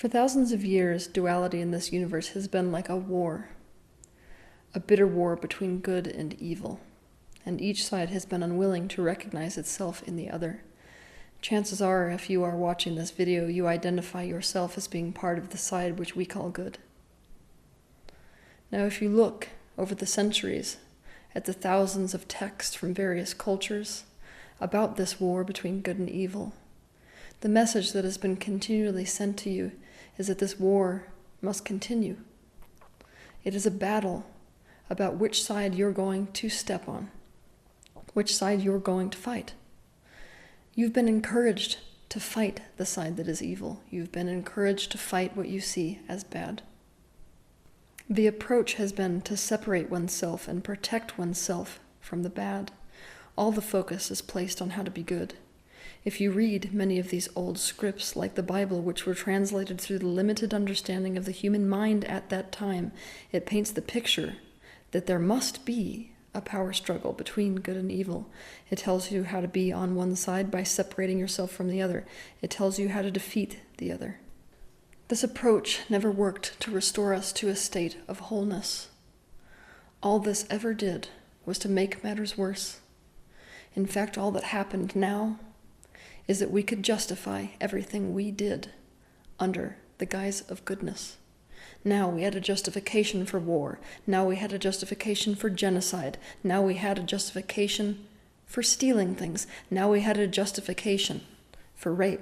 For thousands of years, duality in this universe has been like a war, a bitter war between good and evil, and each side has been unwilling to recognize itself in the other. Chances are, if you are watching this video, you identify yourself as being part of the side which we call good. Now, if you look over the centuries at the thousands of texts from various cultures about this war between good and evil, the message that has been continually sent to you is that this war must continue. It is a battle about which side you're going to step on, which side you're going to fight. You've been encouraged to fight the side that is evil. You've been encouraged to fight what you see as bad. The approach has been to separate oneself and protect oneself from the bad. All the focus is placed on how to be good. If you read many of these old scripts, like the Bible, which were translated through the limited understanding of the human mind at that time, it paints the picture that there must be a power struggle between good and evil. It tells you how to be on one side by separating yourself from the other. It tells you how to defeat the other. This approach never worked to restore us to a state of wholeness. All this ever did was to make matters worse. In fact, all that happened now is that we could justify everything we did under the guise of goodness. Now we had a justification for war. Now we had a justification for genocide. Now we had a justification for stealing things. Now we had a justification for rape.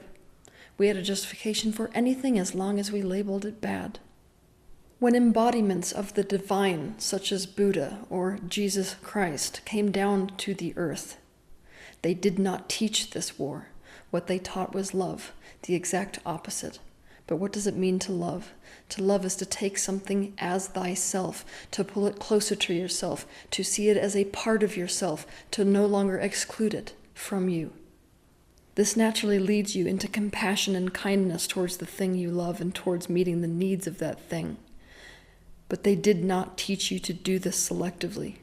We had a justification for anything as long as we labeled it bad. When embodiments of the divine, such as Buddha or Jesus Christ, came down to the earth, they did not teach this war. What they taught was love, the exact opposite. But what does it mean to love? To love is to take something as thyself, to pull it closer to yourself, to see it as a part of yourself, to no longer exclude it from you. This naturally leads you into compassion and kindness towards the thing you love and towards meeting the needs of that thing. But they did not teach you to do this selectively.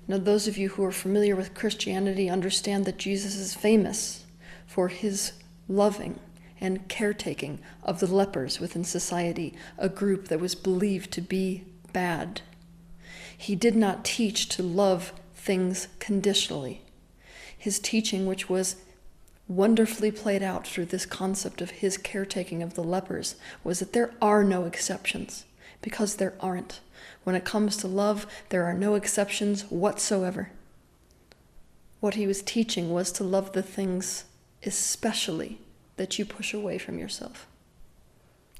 Now, those of you who are familiar with Christianity understand that Jesus is famous for his loving and caretaking of the lepers within society, a group that was believed to be bad. He did not teach to love things conditionally. His teaching, which was wonderfully played out through this concept of his caretaking of the lepers, was that there are no exceptions, because there aren't. When it comes to love, there are no exceptions whatsoever. What he was teaching was to love the things especially that you push away from yourself.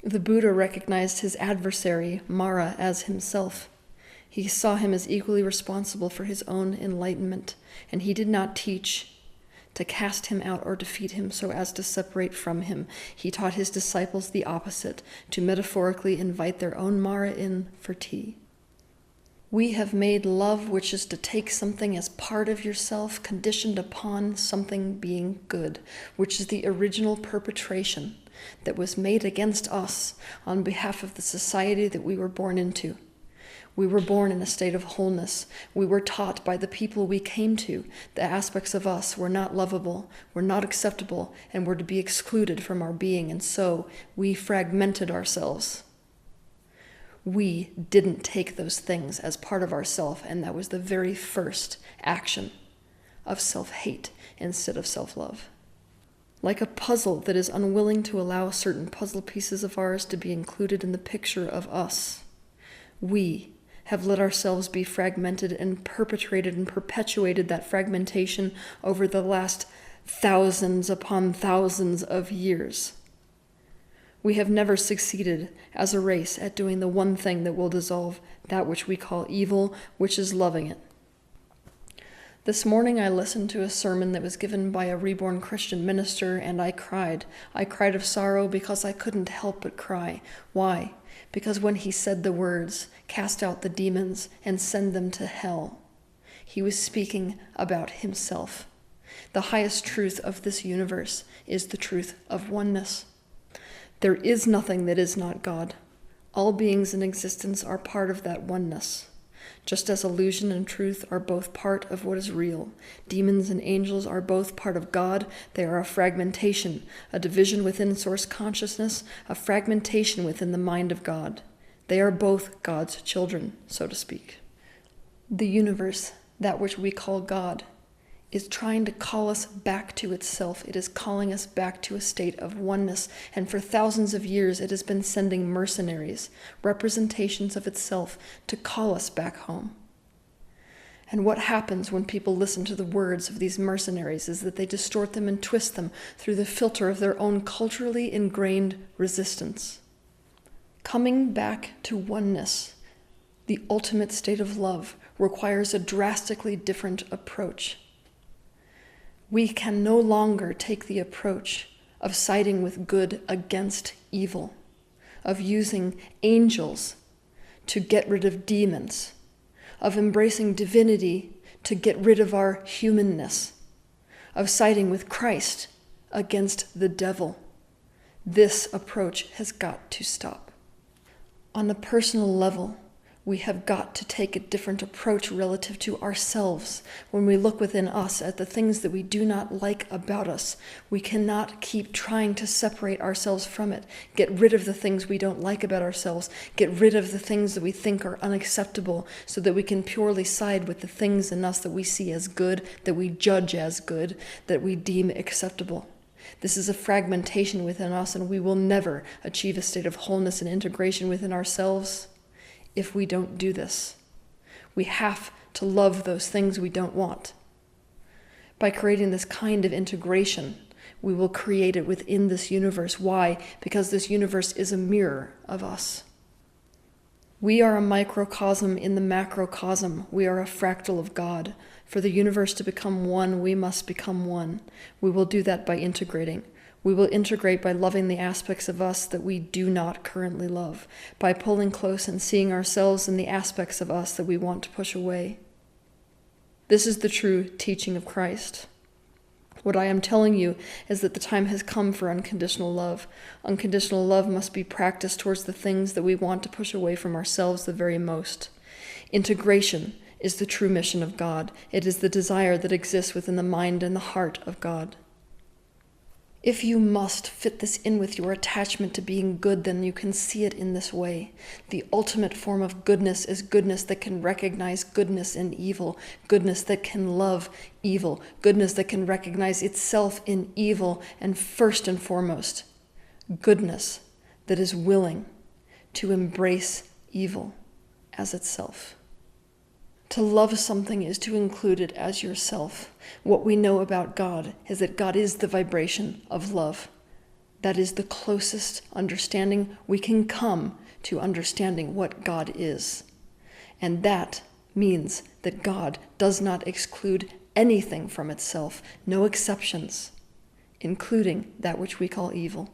The Buddha recognized his adversary, Mara, as himself. He saw him as equally responsible for his own enlightenment, and he did not teach to cast him out or defeat him so as to separate from him. He taught his disciples the opposite, to metaphorically invite their own Mara in for tea. We have made love, which is to take something as part of yourself, conditioned upon something being good, which is the original perpetration that was made against us on behalf of the society that we were born into. We were born in a state of wholeness. We were taught by the people we came to the aspects of us were not lovable, were not acceptable, and were to be excluded from our being, and so we fragmented ourselves. We didn't take those things as part of ourself, and that was the very first action of self-hate instead of self-love. Like a puzzle that is unwilling to allow certain puzzle pieces of ours to be included in the picture of us, we have let ourselves be fragmented and perpetrated and perpetuated that fragmentation over the last thousands upon thousands of years. We have never succeeded as a race at doing the one thing that will dissolve that which we call evil, which is loving it. This morning I listened to a sermon that was given by a reborn Christian minister, and I cried. I cried of sorrow because I couldn't help but cry. Why? Because when he said the words, "Cast out the demons and send them to hell," he was speaking about himself. The highest truth of this universe is the truth of oneness. There is nothing that is not God. All beings in existence are part of that oneness. Just as illusion and truth are both part of what is real, demons and angels are both part of God. They are a fragmentation, a division within source consciousness, a fragmentation within the mind of God. They are both God's children, so to speak. The universe, that which we call God, is trying to call us back to itself. It is calling us back to a state of oneness, and for thousands of years it has been sending mercenaries, representations of itself, to call us back home. And what happens when people listen to the words of these mercenaries is that they distort them and twist them through the filter of their own culturally ingrained resistance. Coming back to oneness, the ultimate state of love, requires a drastically different approach. We can no longer take the approach of siding with good against evil, of using angels to get rid of demons, of embracing divinity to get rid of our humanness, of siding with Christ against the devil. This approach has got to stop. On a personal level, we have got to take a different approach relative to ourselves. When we look within us at the things that we do not like about us, we cannot keep trying to separate ourselves from it, get rid of the things we don't like about ourselves, get rid of the things that we think are unacceptable, so that we can purely side with the things in us that we see as good, that we judge as good, that we deem acceptable. This is a fragmentation within us, and we will never achieve a state of wholeness and integration within ourselves if we don't do this. We have to love those things we don't want. By creating this kind of integration, we will create it within this universe. Why? Because this universe is a mirror of us. We are a microcosm in the macrocosm. We are a fractal of God. For the universe to become one, we must become one. We will do that by integrating. We will integrate by loving the aspects of us that we do not currently love, by pulling close and seeing ourselves in the aspects of us that we want to push away. This is the true teaching of Christ. What I am telling you is that the time has come for unconditional love. Unconditional love must be practiced towards the things that we want to push away from ourselves the very most. Integration is the true mission of God. It is the desire that exists within the mind and the heart of God. If you must fit this in with your attachment to being good, then you can see it in this way. The ultimate form of goodness is goodness that can recognize goodness in evil, goodness that can love evil, goodness that can recognize itself in evil, and first and foremost, goodness that is willing to embrace evil as itself. To love something is to include it as yourself. What we know about God is that God is the vibration of love. That is the closest understanding we can come to understanding what God is. And that means that God does not exclude anything from itself, no exceptions, including that which we call evil.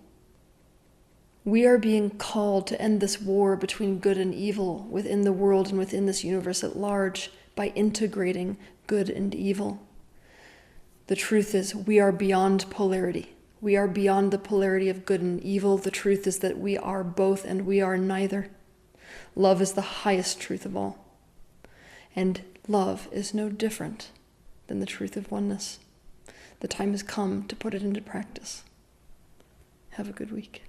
We are being called to end this war between good and evil within the world and within this universe at large by integrating good and evil. The truth is, we are beyond polarity. We are beyond the polarity of good and evil. The truth is that we are both and we are neither. Love is the highest truth of all. And love is no different than the truth of oneness. The time has come to put it into practice. Have a good week.